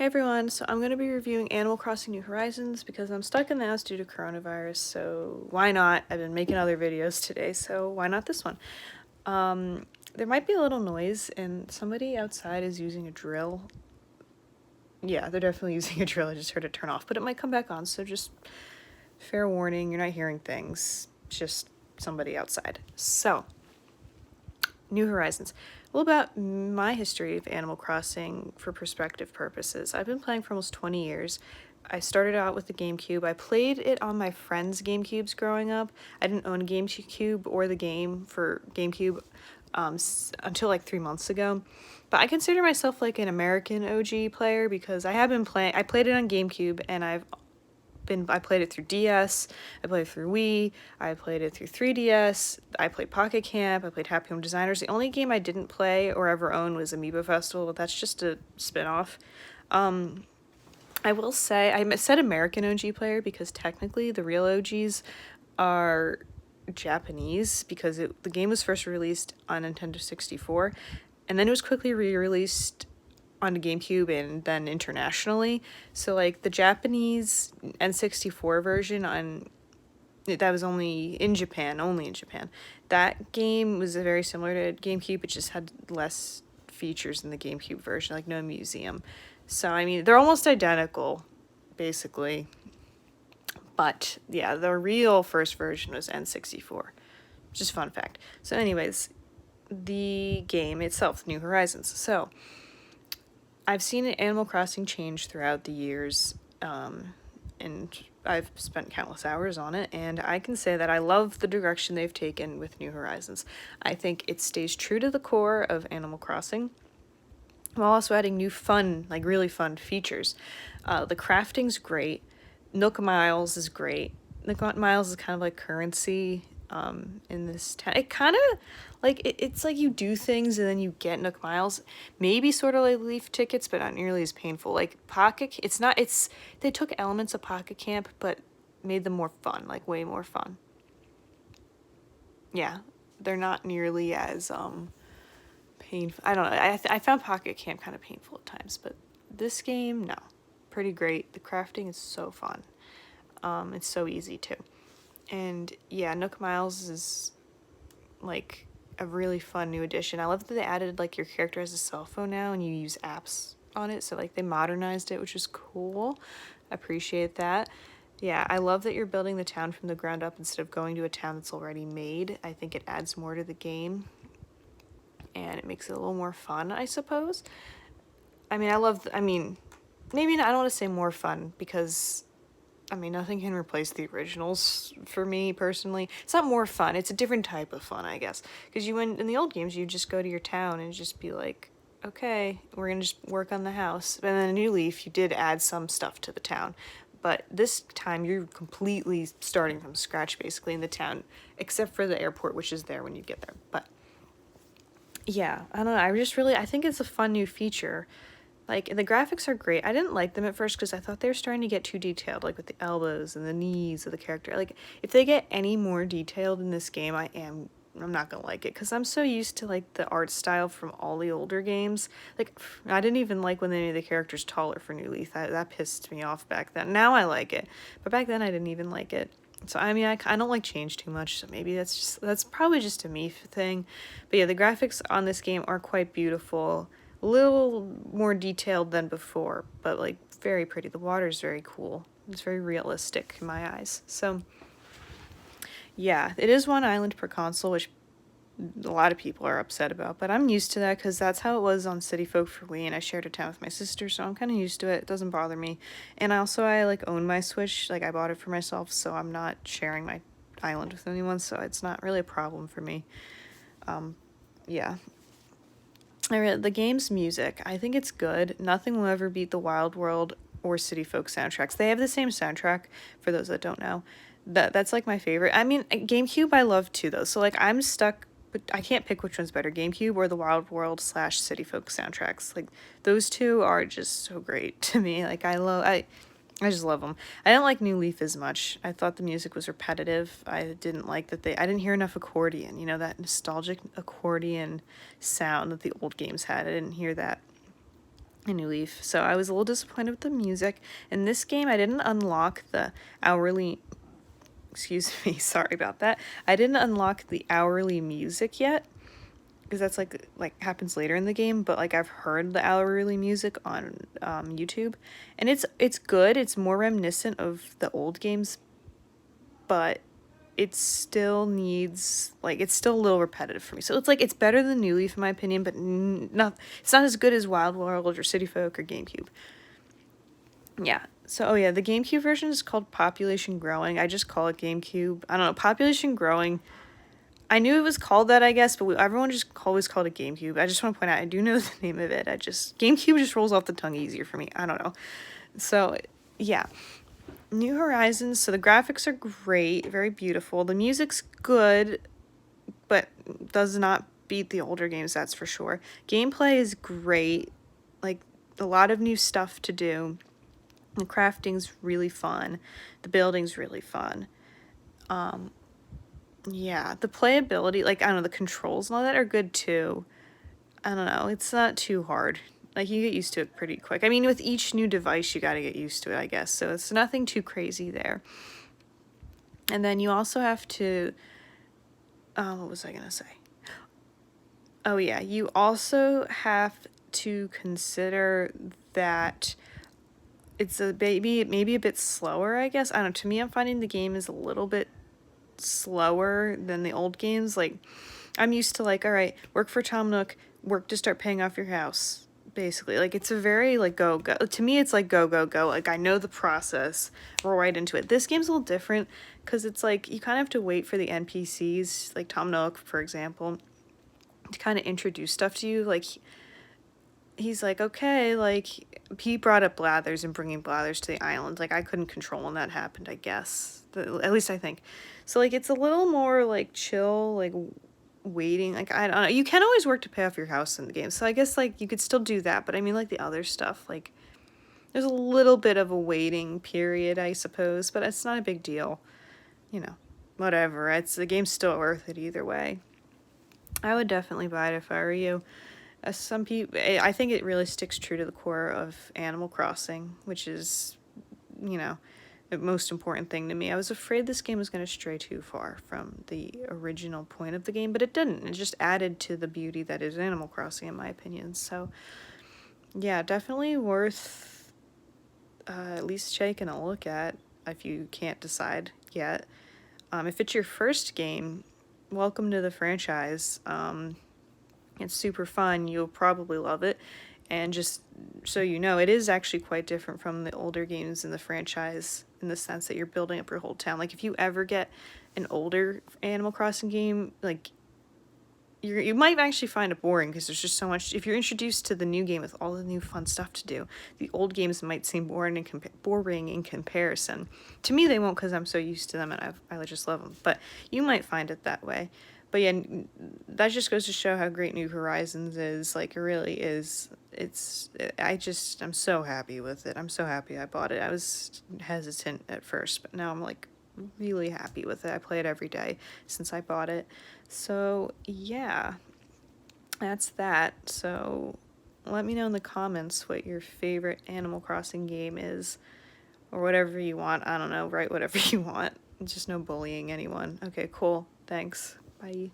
Hey everyone, so I'm going to be reviewing Animal Crossing New Horizons because I'm stuck in the house due to coronavirus, so why not? I've been making other videos today, so why not this one? There might be a little noise and somebody outside is using a drill. Yeah, they're definitely using a drill, I just heard it turn off, but it might come back on, so just fair warning, you're not hearing things, just somebody outside. So, New Horizons. A little about my history of Animal Crossing for perspective purposes. I've been playing for almost 20 years. I started out with the GameCube. I played it on my friends' GameCubes growing up. I didn't own a GameCube or the game for GameCube until like 3 months ago. But I consider myself like an American OG player because I played it on GameCube and I played it through DS, I played it through Wii, I played it through 3DS, I played Pocket Camp, I played Happy Home Designers. The only game I didn't play or ever own was Amiibo Festival, but that's just a spin-off. I will say, I said American OG player because technically the real OGs are Japanese because the game was first released on Nintendo 64 and then it was quickly re-released on the GameCube and then internationally. So like the Japanese N64 version that was only in Japan. That game was very similar to GameCube, it just had less features in the GameCube version, like no museum. So I mean, they're almost identical, basically. But yeah, the real first version was N64. Just fun fact. So anyways, the game itself, New Horizons. So I've seen Animal Crossing change throughout the years, and I've spent countless hours on it, and I can say that I love the direction they've taken with New Horizons. I think it stays true to the core of Animal Crossing, while also adding new fun, like really fun features. The crafting's great. Nook Miles is great. Nook Miles is kind of like currency in this town. It kind of like it's like you do things and then you get Nook Miles. Maybe sort of like Leaf tickets, but not nearly as painful. Like they took elements of Pocket Camp but made them more fun, like way more fun. Yeah, they're not nearly as painful. I don't know. I found Pocket Camp kind of painful at times, but this game, no, pretty great. The crafting is so fun. It's so easy too. And yeah, Nook Miles is like a really fun new addition. I love that they added like your character has a cell phone now and you use apps on it. So like they modernized it, which is cool. I appreciate that. Yeah, I love that you're building the town from the ground up instead of going to a town that's already made. I think it adds more to the game and it makes it a little more fun, I suppose. I mean, maybe I don't want to say more fun because nothing can replace the originals for me personally. It's not more fun. It's a different type of fun, I guess. Because in the old games, you just go to your town and just be like, okay, we're going to just work on the house. And then in New Leaf, you did add some stuff to the town. But this time, you're completely starting from scratch, basically, in the town. Except for the airport, which is there when you get there. But yeah, I don't know. I think it's a fun new feature. Like, the graphics are great. I didn't like them at first because I thought they were starting to get too detailed, like with the elbows and the knees of the character. Like, if they get any more detailed in this game, I'm not gonna like it because I'm so used to like the art style from all the older games. Like, I didn't even like when they made the characters taller for New Leaf. That pissed me off back then. Now I like it, but back then I didn't even like it. So I mean, I don't like change too much. So maybe that's probably just a me thing. But yeah, the graphics on this game are quite beautiful. A little more detailed than before, but like very pretty. The water is very cool. It's very realistic in my eyes. So yeah, it is one island per console, which a lot of people are upset about, but I'm used to that because that's how it was on City Folk for Wii, and I shared a town with my sister, so I'm kind of used to it. It doesn't bother me. And I like own my Switch, like I bought it for myself, so I'm not sharing my island with anyone, so it's not really a problem for me. Yeah. The game's music, I think it's good. Nothing will ever beat the Wild World or City Folk soundtracks. They have the same soundtrack, for those that don't know. That's like my favorite. I mean, GameCube I love too, though. So like I'm stuck, but I can't pick which one's better, GameCube or the Wild World / City Folk soundtracks. Like those two are just so great to me. Like I just love them. I didn't like New Leaf as much. I thought the music was repetitive. I didn't like that I didn't hear enough accordion, that nostalgic accordion sound that the old games had. I didn't hear that. a New Leaf. So I was a little disappointed with the music. In this game, I didn't unlock the hourly, excuse me, sorry about that. I didn't unlock the hourly music yet, because that's like happens later in the game, but like I've heard the hourly music on YouTube, and it's good. It's more reminiscent of the old games, but it still needs, like, it's still a little repetitive for me. So it's like it's better than New Leaf in my opinion, but not, it's not as good as Wild World or City Folk or GameCube. Yeah. So, oh yeah, the GameCube version is called Population Growing. I just call it GameCube. I don't know, Population Growing. I knew it was called that, I guess, but everyone just always called it GameCube. I just want to point out, I do know the name of it. GameCube just rolls off the tongue easier for me. I don't know. So, yeah. New Horizons, so the graphics are great, very beautiful. The music's good, but does not beat the older games, that's for sure. Gameplay is great, like a lot of new stuff to do. The crafting's really fun. The building's really fun. Yeah, the playability, like, I don't know, the controls and all that are good too. I don't know, it's not too hard. Like, you get used to it pretty quick. I mean, with each new device, you gotta get used to it, I guess. So it's nothing too crazy there. And then you also have to, what was I gonna say? Oh yeah, you also have to consider that it's maybe a bit slower, I guess. I don't know, to me, I'm finding the game is a little bit slower than the old games. Like, I'm used to, like, all right, work for Tom Nook, work to start paying off your house, basically. Like, it's a very, like, go. To me, it's like go. Like, I know the process, roll right into it. This game's a little different because it's like you kind of have to wait for the NPCs, like Tom Nook, for example, to kind of introduce stuff to you. Like, he's like, okay, like, he brought up Blathers and bringing Blathers to the island. Like, I couldn't control when that happened, I guess. At least I think. So, like, it's a little more, like, chill, like, waiting. Like, I don't know. You can always work to pay off your house in the game. So I guess, like, you could still do that. But I mean, like, the other stuff, like, there's a little bit of a waiting period, I suppose. But it's not a big deal. You know, whatever. The game's still worth it either way. I would definitely buy it if I were you. Some people, I think it really sticks true to the core of Animal Crossing, which is, you know, the most important thing to me. I was afraid this game was going to stray too far from the original point of the game, but it didn't. It just added to the beauty that is Animal Crossing, in my opinion. So, yeah, definitely worth at least taking a look at if you can't decide yet. If it's your first game, welcome to the franchise. It's super fun. You'll probably love it. And just so you know, it is actually quite different from the older games in the franchise in the sense that you're building up your whole town. Like, if you ever get an older Animal Crossing game, like, you might actually find it boring because there's just so much. If you're introduced to the new game with all the new fun stuff to do, the old games might seem boring in comparison. To me, they won't because I'm so used to them and I just love them. But you might find it that way. But yeah, that just goes to show how great New Horizons is. Like, it really is. I'm so happy with it. I'm so happy I bought it. I was hesitant at first, but now I'm, like, really happy with it. I play it every day since I bought it. So, yeah, that's that. So, let me know in the comments what your favorite Animal Crossing game is, or whatever you want. I don't know, write whatever you want. Just no bullying anyone. Okay, cool. Thanks. Bye.